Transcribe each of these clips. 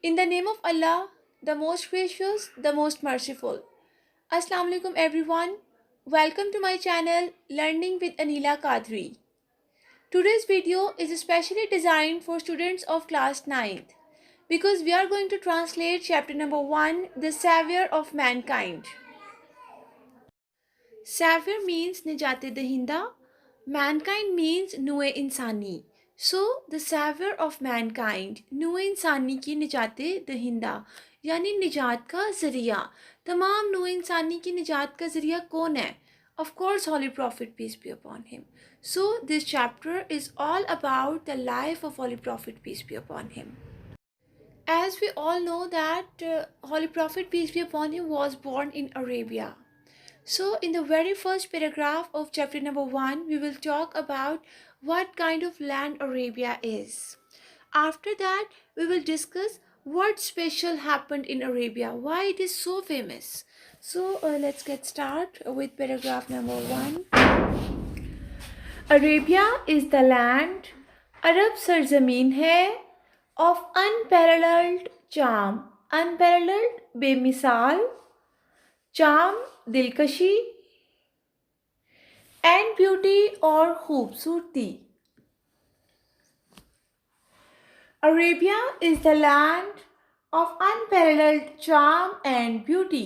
In the name of Allah, the most gracious, the most merciful. Assalamu alaikum everyone. Welcome to my channel Learning with Anila Kadri. Today's video is especially designed for students of class 9th because we are going to translate chapter number 1, The Savior of Mankind. Savior means Nijate Dahinda. Mankind means Nue Insani. So, the savior of mankind, नूए इंसानी की निजात दहिंदा यानी निजात का ज़रिया. तमाम नूए इंसानी की निजात का ज़रिया कौन है? Of course, Holy Prophet, peace be upon him. So, this chapter is all about the life of Holy Prophet, peace be upon him. As we all know that Holy Prophet, peace be upon him, was born in Arabia. So, in the very first paragraph of chapter number 1, we will talk about what kind of land Arabia is. After that, we will discuss what special happened in Arabia, why it is so famous. So, let's get started with paragraph number 1. Arabia is the land, Arab सरजमीन है, of unparalleled charm, unparalleled बेमिसाल, charm दिलकशी, and beauty और खूबसूरती. Arabia is the land of unparalleled charm and beauty.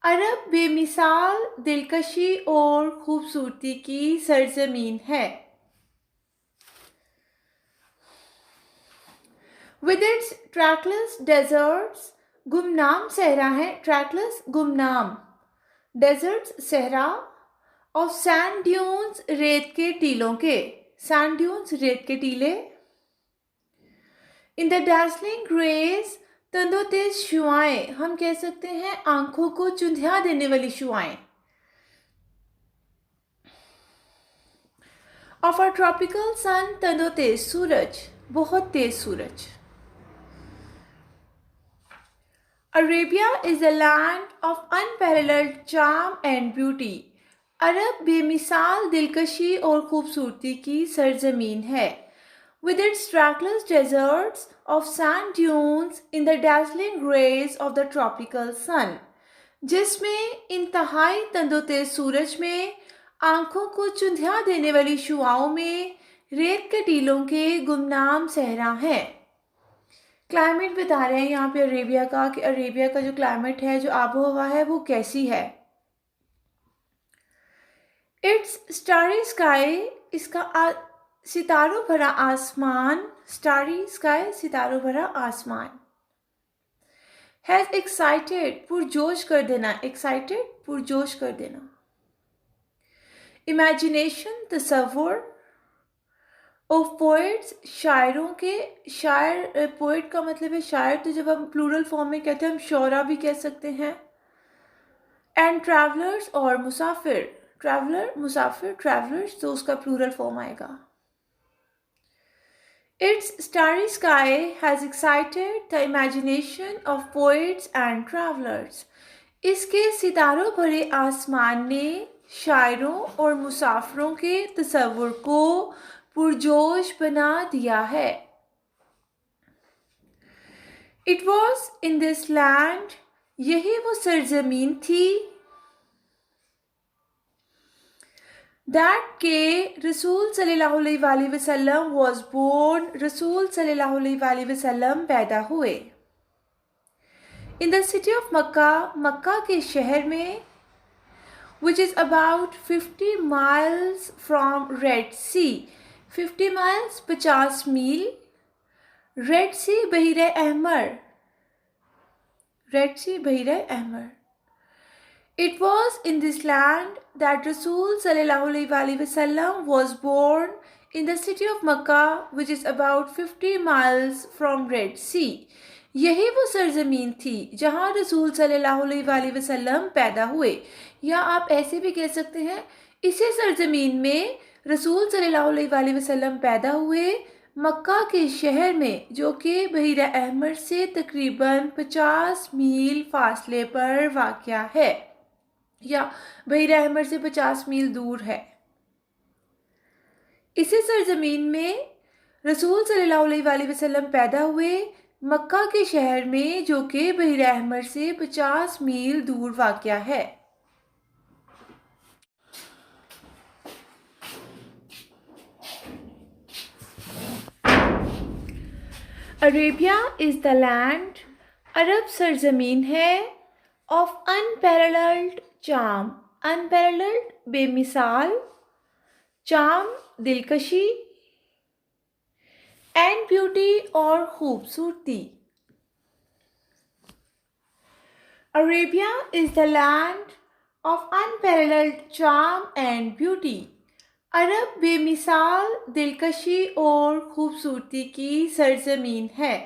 अरब बेमिसाल दिलकशी और खूबसूरती की सरजमीन है. With its trackless deserts, गुमनाम सहरा है. Trackless गुमनाम, deserts सहरा, of sand dunes रेत के टीलों के. Sand dunes रेत के टीले. In the dazzling rays, तंदोतेज शुआएं, हम कह सकते हैं आंखों को चुंधिया देने वाली शुआएं. Of our tropical sun, तंदोतेज सूरज, बहुत तेज सूरज. Arabia is a land of unparalleled charm and beauty. अरब बेमिसाल दिलकशी और खूबसूरती की सरजमीन है. With its trackless deserts of sand dunes in the dazzling rays of the tropical sun, जिसमें इंतहाई तंदोतेज सूरज में, आंखों को चुंधिया देने वाली शुआओं में, रेत के टीलों के गुमनाम सहरा हैं. क्लाइमेट बता रहे हैं यहाँ पे अरेबिया का कि अरेबिया का जो क्लाइमेट है, जो आबो हवा है, वो कैसी है. इट्स स्टारी स्काई, इसका सितारों भरा आसमान, स्टारी स्काई सितारों भरा आसमान. हैज एक्साइटेड, पुरजोश कर देना. एक्साइटेड पुरजोश कर देना. इमेजिनेशन तसव्वुर, ऑफ पोइट्स शायरों के. शायर पोइट का मतलब है शायर, तो जब हम प्लूरल फॉर्म में कहते हैं हम शौरा भी कह सकते हैं. एंड ट्रैवलर्स और मुसाफिर. ट्रैवलर मुसाफिर, ट्रैवलर्स तो उसका प्लूरल फॉर्म आएगा. Its starry sky has excited the imagination of poets and travelers. इसके सितारों भरे आसमान ने शायरों और मुसाफिरों के तसव्वुर को पुरजोश बना दिया है. It was in this land, यही वो सरजमीन थी, that के रसूल सल्लल्लाहु अलैहि वसल्लम was born, रसूल सल्लल्लाहु अलैहि वसल्लम पैदा हुए. In the city of मक्का, मक्का के शहर में, which is about 50 miles from Red Sea. 50 miles 50 meal. Red Sea बहीरे Ahmar. Red Sea बहीरे Ahmar. It was in this land that Rasul sallallahu alaihi wasallam was born, in the city of Makkah, which is about 50 miles from Red Sea. यही वो सरजमीन थी जहाँ रसूल सल्लल्लाहु अलैहि वसल्लम पैदा हुए. या आप ऐसे भी कह सकते हैं, इसी सरजमीन में रसूल सल्लल्लाहु अलैहि वसल्लम पैदा हुए, मक्का के शहर में, जो कि बहीरा अहमर से तकरीबन 50 मील फासले पर वाक़या है, या बहीरा अहमर से 50 मील दूर है. इसी सरजमीन में रसूल सल्लल्लाहु अलैहि वसल्लम पैदा हुए, मक्का के शहर में जो कि बहर अहमर से 50 मील दूर वाक़या है। अरेबिया इज़ द लैंड, अरब सरजमीन है, ऑफ अनपैरेलल्ड चार्म, अनपैरेलल्ड बेमिसाल, चार्म दिलकशी, एंड ब्यूटी और खूबसूरती। Arabia is the land of unparalleled charm and beauty, अरब बेमिसाल दिलकशी और खूबसूरती की सरजमीन है।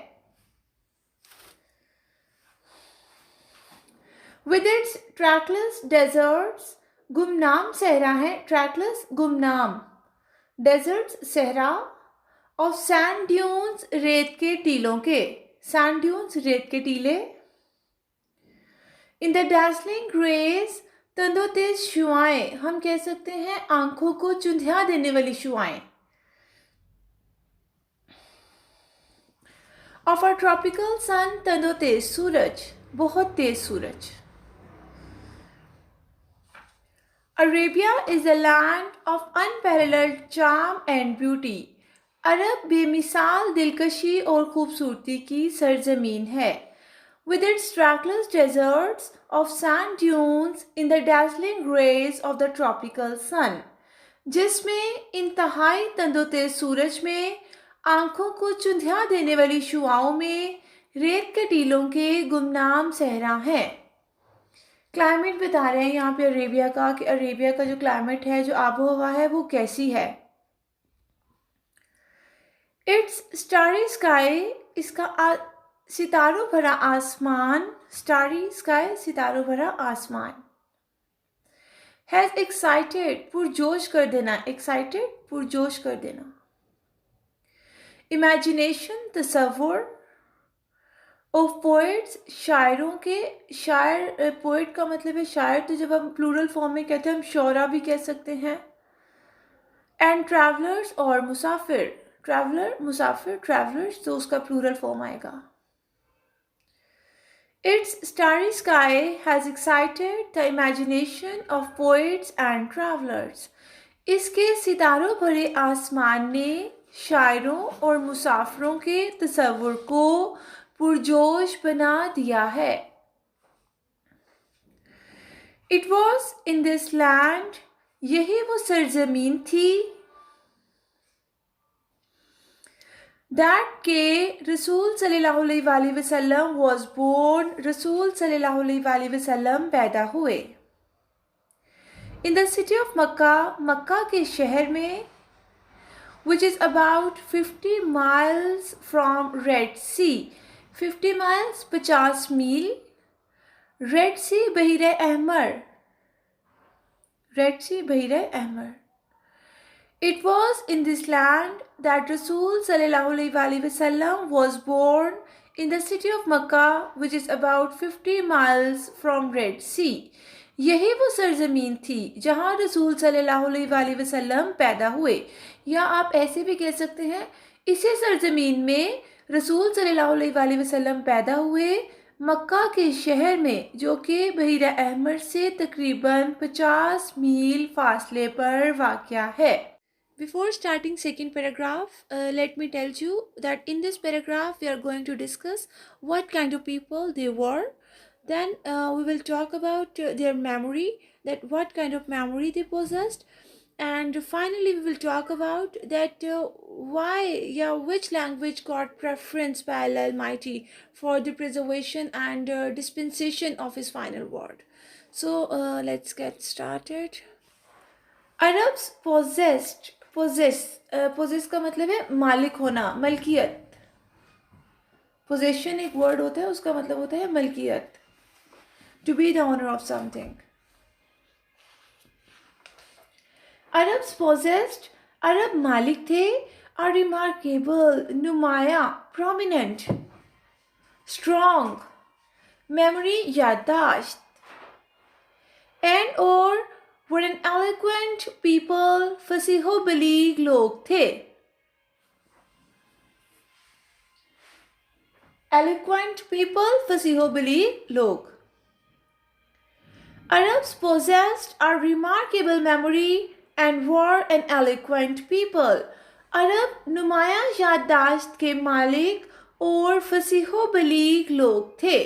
With its trackless deserts, गुमनाम सहरा है, trackless गुमनाम, deserts सहरा, of sand dunes रेत के टीलों के, sand dunes रेत के टीले, in the dazzling rays तंदोतेज शुआएं, हम कह सकते हैं आंखों को चुंधिया देने वाली शुआएं, of a tropical sun तंदोतेज सूरज, बहुत तेज सूरज। Arabia is a land of unparalleled charm and beauty. अरब बेमिसाल दिलकशी और खूबसूरती की सरजमीन है। With its trackless deserts of sand dunes in the dazzling rays of the tropical sun, जिसमें इंतहाई तंदोतेज सूरज में आंखों को चुंधिया देने वाली शुआओं में रेत के टीलों के गुमनाम सहरा हैं। क्लाइमेट बता रहे हैं यहाँ पे अरेबिया का, कि अरेबिया का जो क्लाइमेट है, जो आबो हवा है, वो कैसी है। इट्स स्टारी स्काई, इसका सितारों भरा आसमान, स्टारी स्काई सितारों भरा आसमान। हैज एक्साइटेड पुरजोश कर देना, एक्साइटेड पुरजोश कर देना। इमेजिनेशन तसव्वुर, ऑफ पोइट्स शायरों के, शायर पोइट का मतलब है शायर, तो जब हम प्लूरल फॉर्म में कहते हैं हम शौरा भी कह सकते हैं। एंड ट्रैवलर्स और मुसाफिर, ट्रैवलर मुसाफिर, ट्रैवलर्स तो उसका प्लूरल फॉर्म आएगा। It's starry sky has excited the imagination of poets and travellers, इसके सितारों भरे आसमान ने शायरों और मुसाफिरों के तसव्वुर को पुरजोश बना दिया है। It was in this land, यही वो सरजमीन थी, दैट के रसूल सल्लल्लाहु अलैहि वसल्लम वॉज बोर्न, रसूल सल्लल्लाहु अलैहि वसल्लम पैदा हुए। इन द सिटी ऑफ मक्का, मक्का के शहर में, which is about 50 miles from Red Sea, 50 miles 50 मील, रेड सी बहर अहमर, रेड सी बहर अहमर। It was in this land that रसूल सल्लल्लाहु अलैहि वसल्लम was born in the city of Mecca which is about 50 miles from red sea, यही वो सरजमीन थी जहाँ रसूल सल्लल्लाहु अलैहि वसल्लम पैदा हुए। या आप ऐसे भी कह सकते हैं, इसी सरजमीन में रसूल सल्लल्लाहु अलैहि वसल्लम पैदा हुए, मक्का के शहर में, जो कि बहर अहमर से तकरीबन 50 मील फासले पर वाक़या है। Before starting second paragraph, let me tell you that in this paragraph we are going to discuss what kind of people they were. Then we will talk about their memory, that what kind of memory they possessed. And finally we will talk about that which language got preference by Allah Almighty for the preservation and dispensation of his final word. So let's get started. Arabs possess का मतलब है मालिक होना, मलकियत। Possession एक word होता है, उसका मतलब होता है मलकियत, to be the owner of something. Arabs possessed, अरब मालिक थे, are remarkable, नुमाया, prominent, strong, memory, याददाश्त, and or were an eloquent people, फसीहो बलीग लोग थे। eloquent people, फसीहो बलीग लोग. Arabs possessed a remarkable memory and were an eloquent people. अरब नुमाया याददाश्त के मालिक और फसीहो बलीग लोग थे.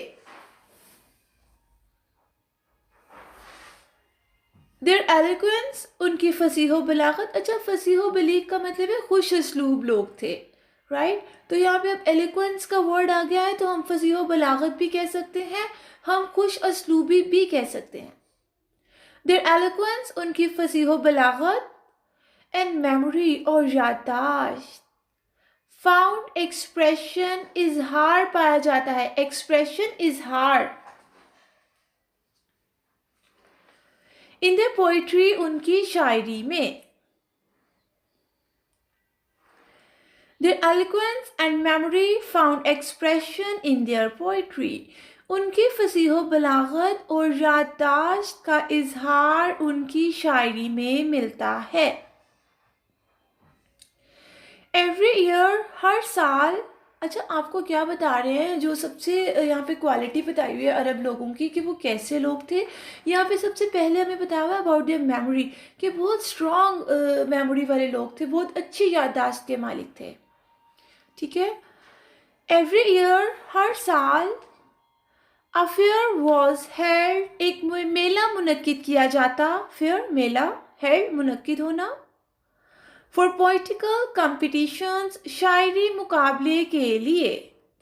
Their eloquence, उनकी फसीहो बलागत. अच्छा, फसीहो बलीग का मतलब है खुश असलूब लोग थे, राइट? तो यहाँ पे अब एलिक्वेंस का वर्ड आ गया है तो हम फसीहो बलागत भी कह सकते हैं, हम खुश असलूबी भी कह सकते हैं. Their eloquence, उनकी फसीहो बलागत, and memory और याददाश्त, found expression इजहार पाया जाता है. expression इजहार in their poetry, उनकी शायरी में. Their eloquence and memory found expression in their poetry. उनकी फसीहो बलागत और याददाश्त का इजहार उनकी शायरी में मिलता है. Every year, हर साल. अच्छा, आपको क्या बता रहे हैं, जो सबसे यहाँ पे क्वालिटी बताई हुई है अरब लोगों की कि वो कैसे लोग थे. यहाँ पे सबसे पहले हमें बताया हुआ अबाउट देयर मेमोरी कि बहुत स्ट्रॉन्ग मेमोरी वाले लोग थे, बहुत अच्छी याददाश्त के मालिक थे. ठीक है. एवरी ईयर, हर साल. अ फेयर वॉज हेल्ड, एक मेला मुनक्किद किया जाता. फेयर मेला, हेल्ड मुनक्किद होना. फॉर पोइटिकल कॉम्पिटिशन्स, शायरी मुकाबले के लिए.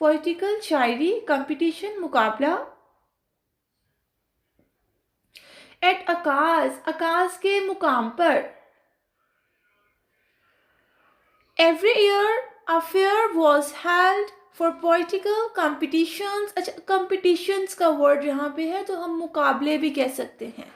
पोइटिकल शायरी, कंपटीशन मुकाबला. एट अकाज, अकाज के मुकाम पर. Every year a fair was held for poetical competitions. अच्छा, कॉम्पिटिशन्स का वर्ड यहाँ पे है तो हम मुकाबले भी कह सकते हैं.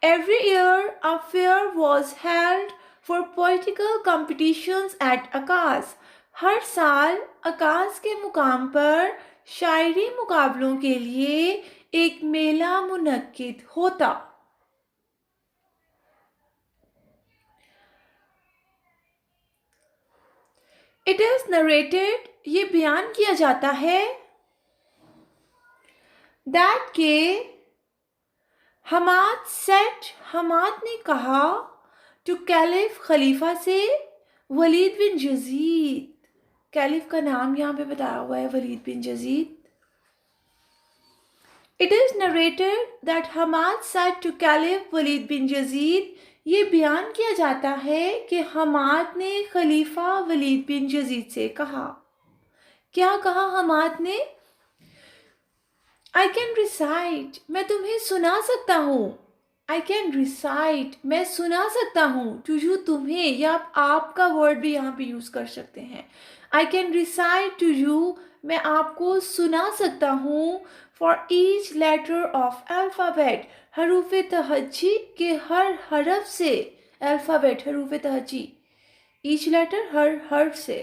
Every year, a fair was held for poetical competitions at Akaz. हर साल अकाज के मुकाम पर शायरी मुकाबलों के लिए एक मेला मुनक्किद होता. It is narrated, ये बयान किया जाता है, that के हमाद सेट, हमाद ने कहा, टू कैलिफ, खलीफा से, वलीद बिन यजीद. कैलिफ का नाम यहाँ पे बताया हुआ है Walid bin Yazid. It is narrated that Hammad said to caliph Walid bin Yazid. ये बयान किया जाता है कि हमाद ने खलीफा वलीद बिन यजीद से कहा. क्या कहा हमाद ने? I can recite, मैं तुम्हें सुना सकता हूँ. I can recite, मैं सुना सकता हूँ. to you, तुम्हें, या आप का वर्ड भी यहाँ पे यूज़ कर सकते हैं. I can recite to you, मैं आपको सुना सकता हूँ. for each letter of alphabet, हरूफ तहज्जी के हर हरफ से. alphabet, हरूफ तहज्जी. each letter, हर हर्फ से.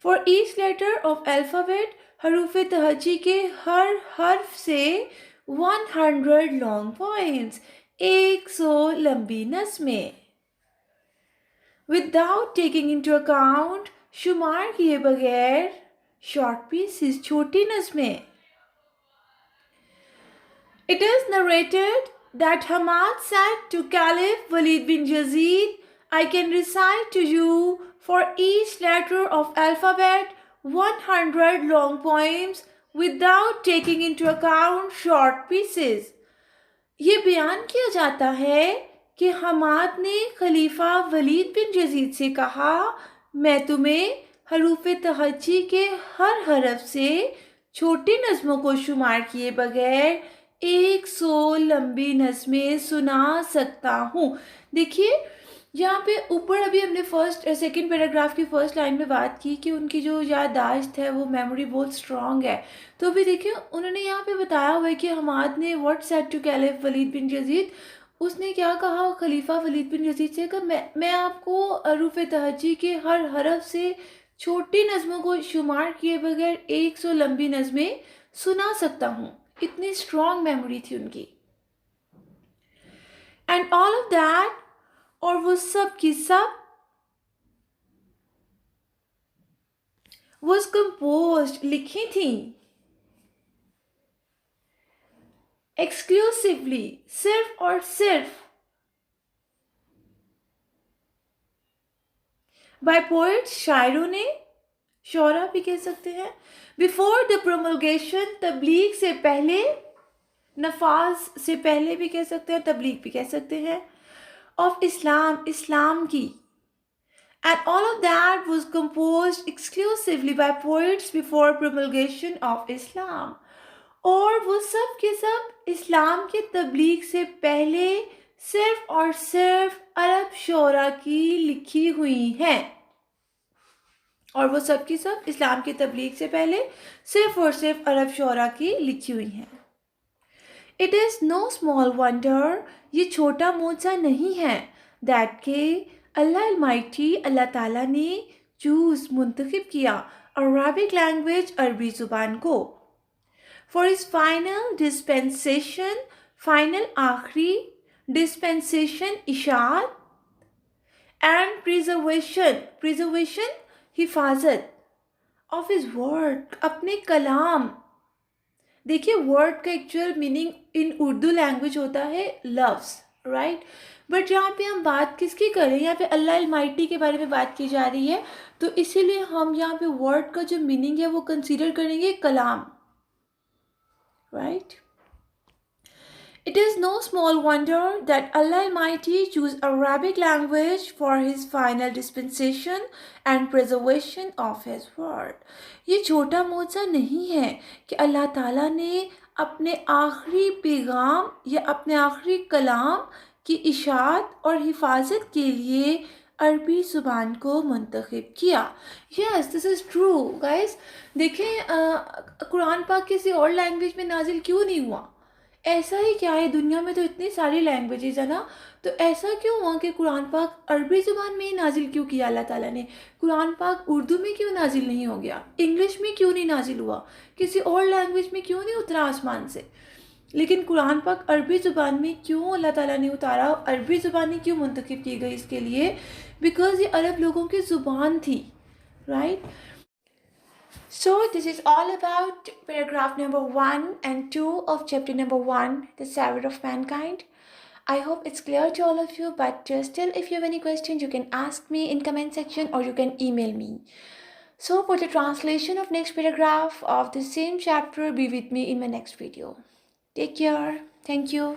for each letter of alphabet, हरूफ तहज्जी के हर हर्फ से 100 लॉन्ग पोइम्स, 100 लंबी नज़्में. विदाउट टेकिंग इनटू अकाउंट, शुमार किए बगैर, शॉर्ट पीसेस, छोटी नज़्में. It is narrated that Hammad said to caliph Walid bin Yazid, I can recite to you for each letter of alphabet 100 long poems without taking into account short pieces. ये बयान किया जाता है कि Hammad ने खलीफा Waleed bin Yazid से कहा, मैं तुम्हें हरूफ तहज्जी के हर हरफ से छोटी नज़मों को शुमार किए बगैर 100 लंबी नज़में सुना सकता हूँ. देखिए यहाँ पे ऊपर अभी हमने सेकंड पैराग्राफ की फर्स्ट लाइन में बात की कि उनकी जो याददाश्त है वो मेमोरी बहुत स्ट्रांग है. तो अभी देखिए उन्होंने यहाँ पे बताया हुआ है कि हमाद ने what said to caliph Walid bin Yazid, उसने क्या कहा खलीफा वलीद बिन यजीद से कि मैं आपको हरूफ तहज्जी के हर हरफ से छोटी नज़मों को शुमार किए बगैर 100 लंबी नज़में सुना सकता हूँ. इतनी स्ट्रांग मेमोरी थी उनकी. एंड ऑल ऑफ दैट, और वो सब की सब, was composed, लिखी थी, exclusively, सिर्फ और सिर्फ, by poets, शायरों ने, शोरा भी कह सकते हैं, before the promulgation, तबलीग से पहले, नफाज से पहले भी कह सकते हैं, तबलीग भी कह सकते हैं, of इस्लाम, इस्लाम की, and all of that was composed exclusively by poets before promulgation of Islam. और वो सब के सब इस्लाम के तबलीग से पहले सिर्फ और सिर्फ अरब शोरा की लिखी हुई हैं। और वो सब की सब इस्लाम की तबलीग से पहले सिर्फ और सिर्फ अरब शोरा की लिखी हुई हैं। It is know small wonder, ये छोटा मोजा नहीं है, दैट के अल्लाह अलमाइटी, अल्लाह ताला ने चूज़, मुंतखब किया, अरबिक लैंग्वेज, अरबी ज़ुबान को, for is final dispensation, final आखिरी, डिस्पेंसेशन इशात, एंड प्रिजर्वेशन, प्रिजर्वेशन हिफाजत, ऑफ हिज वर्ड, अपने कलाम। देखिए वर्ड का actual meaning in Urdu language होता है लफ्ज़, राइट, बट यहाँ पे हम बात किसकी कर रहे हैं, यहाँ पे अल्लाह अलमाइटी के बारे में बात की जा रही है, तो इसीलिए हम यहाँ पे वर्ड का जो मीनिंग है वो कंसीडर करेंगे कलाम, right. It is no small wonder that Allah Almighty chose Arabic language for His final dispensation and preservation of His word. ये छोटा मोजा नहीं है कि अल्लाह ताला ने अपने आखिरी पैगाम या अपने आखिरी कलाम की इशात और हिफाजत के लिए अरबी ज़ुबान को मुंतखब किया। Yes, this is true guys. देखें कुरान पाक किसी और लैंग्वेज में नाजिल क्यों नहीं हुआ? ऐसा ही क्या है, दुनिया में तो इतनी सारी लैंग्वेजेस है ना, तो ऐसा क्यों हुआ कि कुरान पाक अरबी ज़ुबान में ही नाजिल क्यों किया अल्लाह ताला ने? कुरान पाक उर्दू में क्यों नाजिल नहीं हो गया? इंग्लिश में क्यों नहीं नाजिल हुआ? किसी और लैंग्वेज में क्यों नहीं उतरा आसमान से? लेकिन कुरान पाक अरबी ज़ुबान में क्यों अल्लाह ताला ने उतारा, अरबी ज़ुबान ही क्यों मुंतखब की गई इसके लिए? बिकॉज़ ये अरब लोगों की ज़ुबान थी, right. So this is all about paragraph number 1 and 2 of chapter number 1, The Savior of Mankind. I hope it's clear to all of you, but still if you have any questions you can ask me in comment section or you can email me. So for the translation of next paragraph of the same chapter, be with me in my next video. Take care. Thank you.